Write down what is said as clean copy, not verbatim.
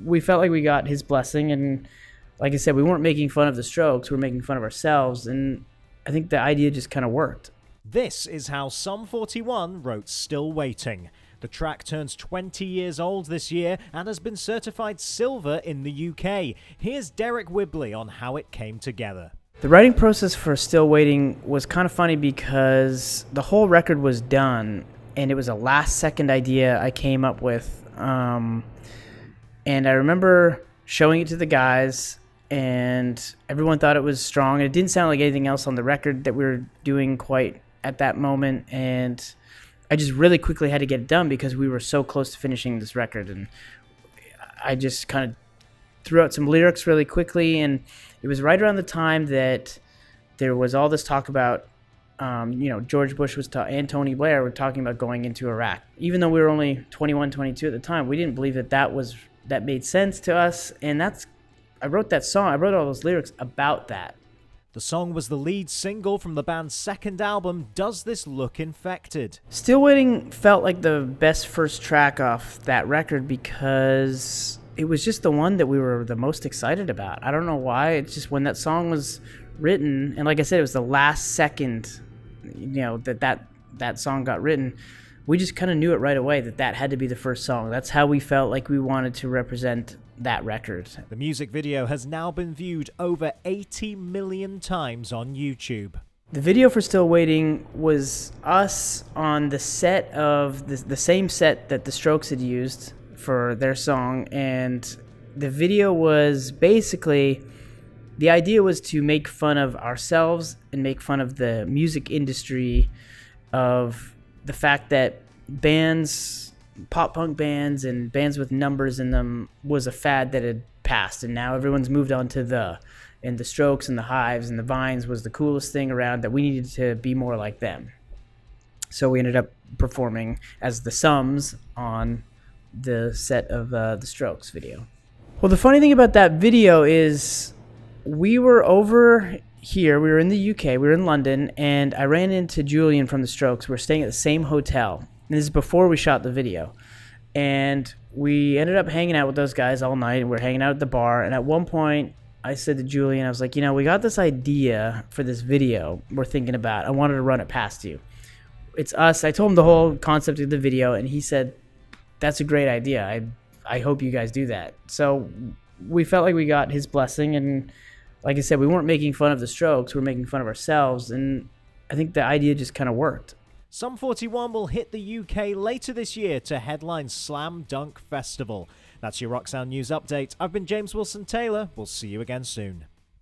we felt like we got his blessing, and like I said, we weren't making fun of the Strokes, we were making fun of ourselves, and I think the idea just kind of worked. This is how Sum 41 wrote Still Waiting. The track turns 20 years old this year and has been certified silver in the UK. Here's Deryck Whibley on how it came together. The writing process for Still Waiting was kind of funny because the whole record was done, and it was a last-second idea I came up with. And I remember showing it to the guys, and everyone thought it was strong. It didn't sound like anything else on the record that we were doing quite at that moment, and I just really quickly had to get it done because we were so close to finishing this record. And I just kind of threw out some lyrics really quickly, and it was right around the time that there was all this talk about, George Bush and Tony Blair were talking about going into Iraq. Even though we were only 21, 22 at the time, we didn't believe that made sense to us, and I wrote that song. I wrote all those lyrics about that. The song was the lead single from the band's second album, Does This Look Infected? Still Waiting felt like the best first track off that record because it was just the one that we were the most excited about. I don't know why. It's just when that song was written, and like I said, it was the last second, that song got written. We just kind of knew it right away that had to be the first song. That's how we felt like we wanted to represent that record. The music video has now been viewed over 80 million times on YouTube. The video for Still Waiting was us on the set of the same set that the Strokes had used for their song, and the video was basically, the idea was to make fun of ourselves and make fun of the music industry, of the fact that pop punk bands and bands with numbers in them was a fad that had passed, and now everyone's moved on to the Strokes and the Hives and the Vines was the coolest thing around, that we needed to be more like them. So we ended up performing as the Sums on the set of the Strokes video. Well, the funny thing about that video is we were over here, we were in the UK, we were in London, and I ran into Julian from the Strokes. We were staying at the same hotel. And this is before we shot the video. And we ended up hanging out with those guys all night, and we're hanging out at the bar. And at one point, I said to Julian, I was like, we got this idea for this video we're thinking about. I wanted to run it past you. It's us. I told him the whole concept of the video, and he said, that's a great idea. I hope you guys do that. So we felt like we got his blessing, and like I said, we weren't making fun of the Strokes, we were making fun of ourselves, and I think the idea just kind of worked. Sum 41 will hit the UK later this year to headline Slam Dunk Festival. That's your Rock Sound News Update. I've been James Wilson Taylor. We'll see you again soon.